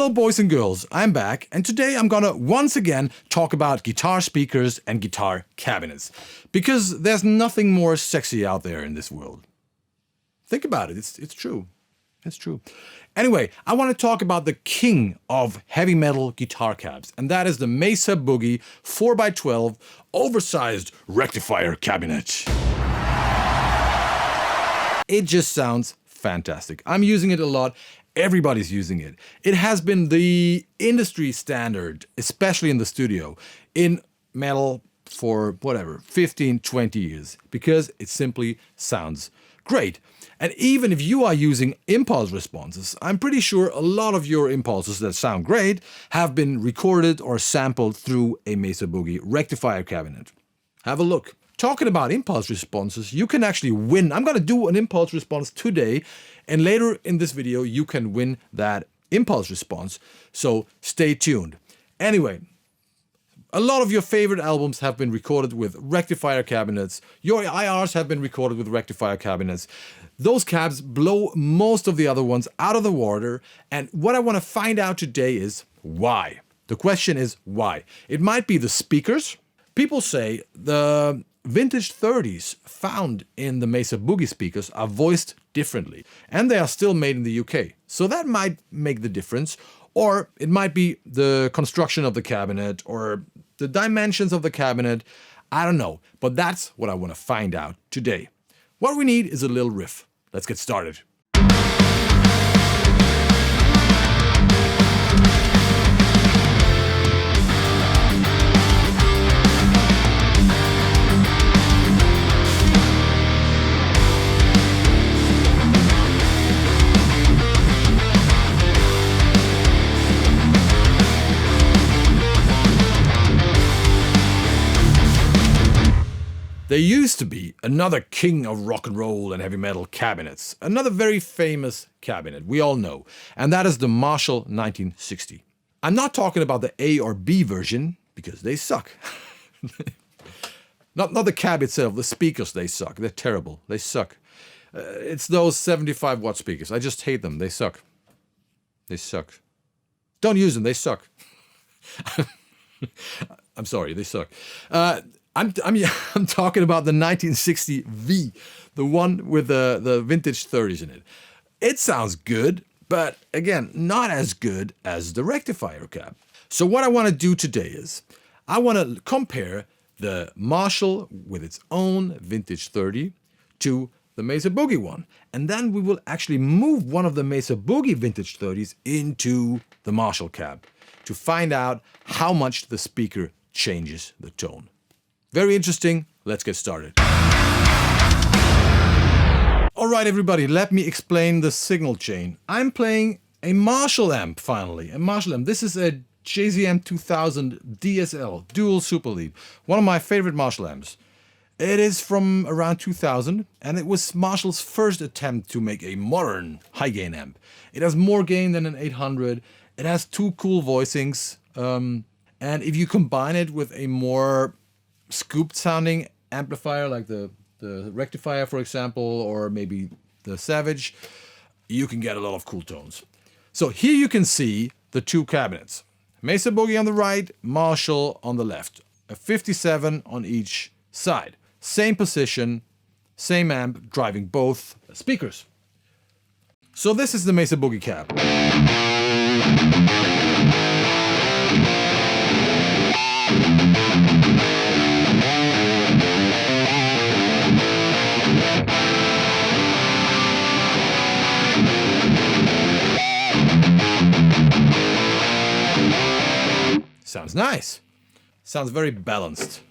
Hello boys and girls, I'm back, and today I'm gonna once again talk about guitar speakers and guitar cabinets. Because there's nothing more sexy out there in this world. Think about it, it's true. It's true. Anyway, I want to talk about the king of heavy metal guitar cabs, and that is the Mesa Boogie 4x12 oversized rectifier cabinet. It just sounds fantastic. I'm using it a lot. Everybody's using it. It has been the industry standard, especially in the studio, in metal for whatever, 15, 20 years, because it simply sounds great. And even if you are using impulse responses, I'm pretty sure a lot of your impulses that sound great have been recorded or sampled through a Mesa Boogie rectifier cabinet. Have a look. Talking about impulse responses, you can actually win. I'm going to do an impulse response today, and later in this video you can win that impulse response, so stay tuned. Anyway, a lot of your favorite albums have been recorded with rectifier cabinets. Your IRs have been recorded with rectifier cabinets. Those cabs blow most of the other ones out of the water, and what I want to find out today is why. The question is why. It might be the speakers. People say the vintage 30s found in the Mesa Boogie speakers are voiced differently, and they are still made in the UK. So that might make the difference, or it might be the construction of the cabinet or the dimensions of the cabinet. I don't know, but that's what I want to find out today. What we need is a little riff. Let's get started. There used to be another king of rock and roll and heavy metal cabinets, another very famous cabinet we all know, and that is the Marshall 1960. I'm not talking about the A or B version, because they suck. Not the cab itself, the speakers, they suck. They're terrible. They suck. It's those 75 watt speakers. I just hate them. They suck. They suck. Don't use them. They suck. I'm sorry. They suck. I'm talking about the 1960 V, the one with the vintage 30s in it. It sounds good, but again, not as good as the rectifier cab. So what I want to do today is I want to compare the Marshall with its own vintage 30 to the Mesa Boogie one. And then we will actually move one of the Mesa Boogie vintage 30s into the Marshall cab to find out how much the speaker changes the tone. Very interesting. Let's get started. All right, everybody, let me explain the signal chain. I'm playing a Marshall amp, finally. A Marshall amp. This is a JZM 2000 DSL, dual super lead. One of my favorite Marshall amps. It is from around 2000, and it was Marshall's first attempt to make a modern high-gain amp. It has more gain than an 800. It has two cool voicings. And if you combine it with a more scooped sounding amplifier like the Rectifier, for example, or maybe the Savage, you can get a lot of cool tones. So here you can see the two cabinets. Mesa Boogie on the right, Marshall on the left. A 57 on each side. Same position, same amp driving both speakers. So this is the Mesa Boogie cab. Sounds nice. Sounds very balanced.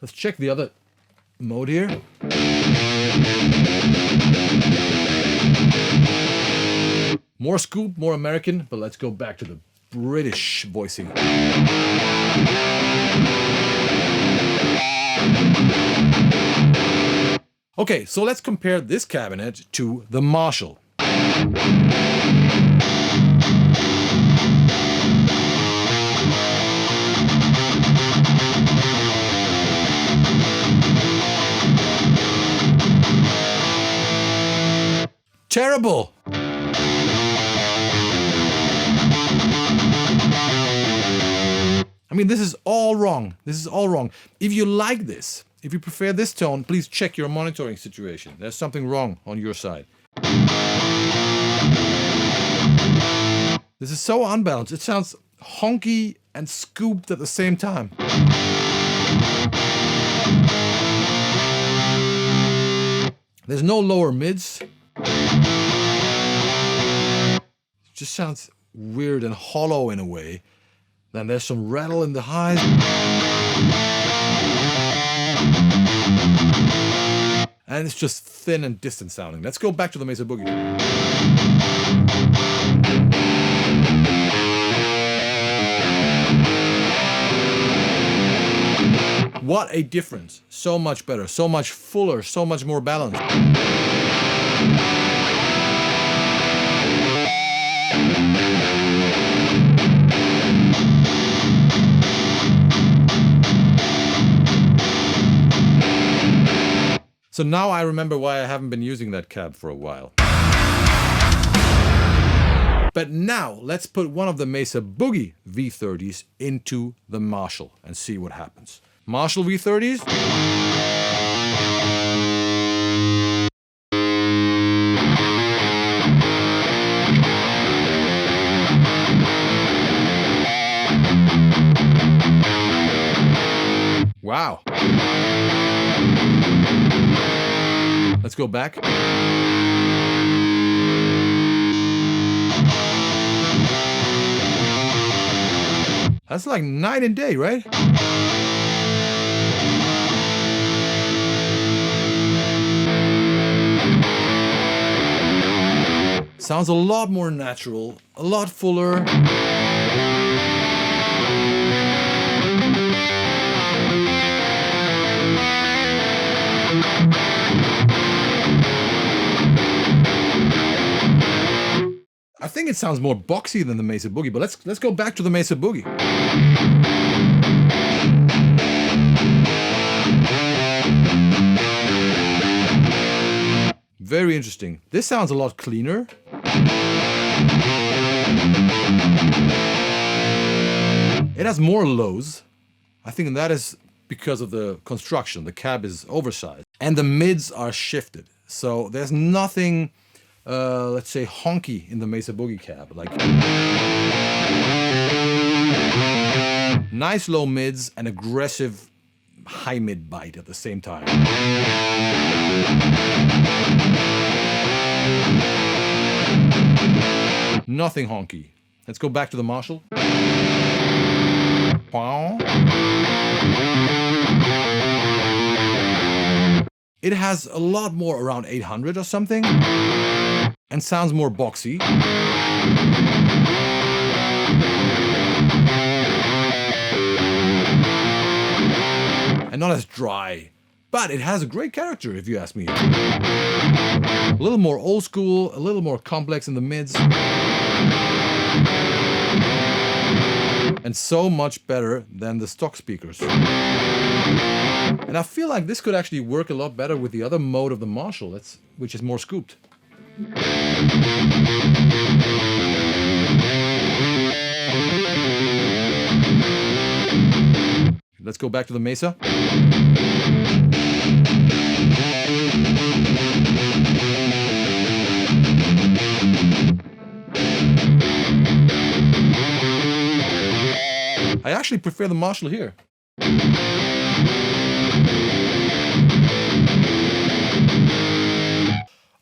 Let's check the other mode here. More scoop, more American, but let's go back to the British voicing. Okay, so let's compare this cabinet to the Marshall. terrible. I mean, this is all wrong. This is all wrong. If you like this, if you prefer this tone, please check your monitoring situation. There's something wrong on your side. This is so unbalanced. It sounds honky and scooped at the same time. There's no lower mids. It just sounds weird and hollow in a way. Then there's some rattle in the highs. And it's just thin and distant sounding. Let's go back to the Mesa Boogie. What a difference. So much better, so much fuller, so much more balanced. So now I remember why I haven't been using that cab for a while. But now let's put one of the Mesa Boogie V30s into the Marshall and see what happens. Marshall V30s. Wow. Let's go back. That's like night and day, right? Sounds a lot more natural, a lot fuller. I think it sounds more boxy than the Mesa Boogie, but let's go back to the Mesa Boogie. Very interesting. This sounds a lot cleaner. It has more lows. I think that is because of the construction. The cab is oversized. And the mids are shifted. So there's nothing, let's say, honky in the Mesa Boogie cab. Like nice low mids and aggressive high mid bite at the same time. Nothing honky. Let's go back to the Marshall. Wow. It has a lot more around 800 or something and sounds more boxy. And not as dry, but it has a great character if you ask me. A little more old school, a little more complex in the mids. And so much better than the stock speakers. And I feel like this could actually work a lot better with the other mode of the Marshall, which is more scooped. Let's go back to the Mesa. I actually prefer the Marshall here.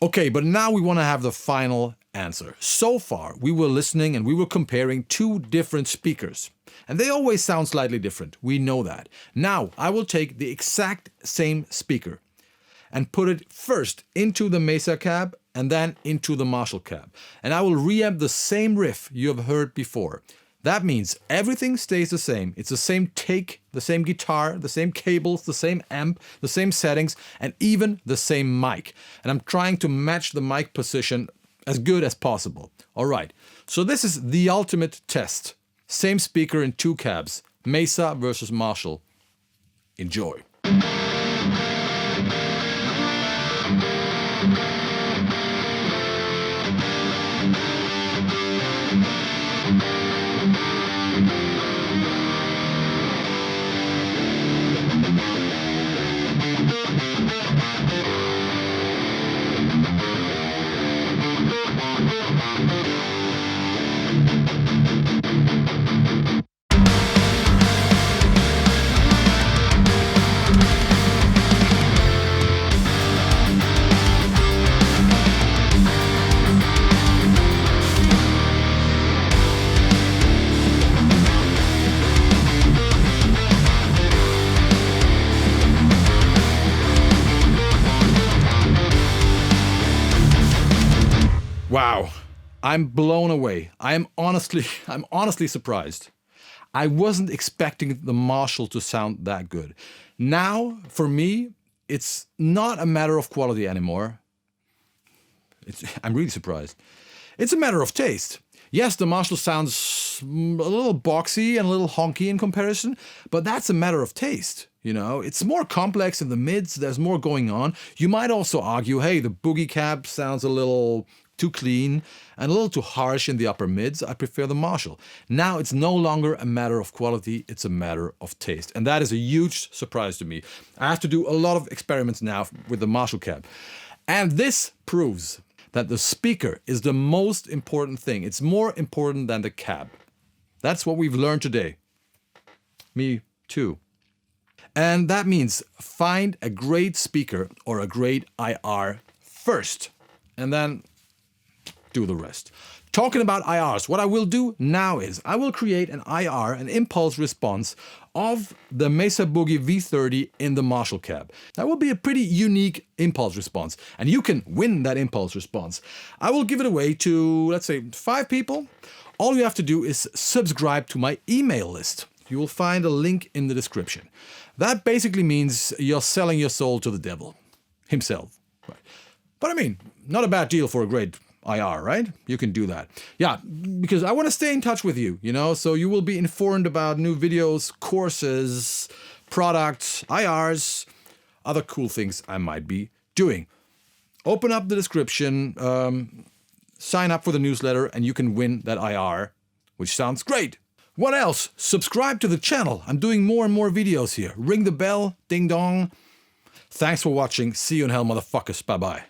Okay, but now we want to have the final answer. So far, we were listening and we were comparing two different speakers. And they always sound slightly different. We know that. Now, I will take the exact same speaker and put it first into the Mesa cab and then into the Marshall cab. And I will reamp the same riff you have heard before. That means everything stays the same. It's the same take, the same guitar, the same cables, the same amp, the same settings, and even the same mic. And I'm trying to match the mic position as good as possible. All right, so this is the ultimate test. Same speaker in two cabs, Mesa versus Marshall. Enjoy. I'm blown away. I'm honestly surprised. I wasn't expecting the Marshall to sound that good. Now, for me, it's not a matter of quality anymore. I'm really surprised. It's a matter of taste. Yes, the Marshall sounds a little boxy and a little honky in comparison, but that's a matter of taste. You know, it's more complex in the mids. There's more going on. You might also argue, hey, the Boogie cab sounds a little too clean and a little too harsh in the upper mids. I prefer the Marshall. Now it's no longer a matter of quality, it's a matter of taste. And that is a huge surprise to me. I have to do a lot of experiments now with the Marshall cab. And this proves that the speaker is the most important thing. It's more important than the cab. That's what we've learned today. Me too. And that means find a great speaker or a great IR first, and then do the rest. Talking about IRs, what I will do now is I will create an IR, an impulse response of the Mesa Boogie V30 in the Marshall cab. That will be a pretty unique impulse response, and you can win that impulse response. I will give it away to, let's say, 5 people. All you have to do is subscribe to my email list. You will find a link in the description. That basically means you're selling your soul to the devil himself. Right. But I mean, not a bad deal for a great IR, right? You can do that. Yeah, because I want to stay in touch with you, you know, so you will be informed about new videos, courses, products, IRs, other cool things I might be doing. Open up the description, sign up for the newsletter, and you can win that IR, which sounds great. What else? Subscribe to the channel. I'm doing more and more videos here. Ring the bell, ding dong. Thanks for watching. See you in hell, motherfuckers. Bye-bye.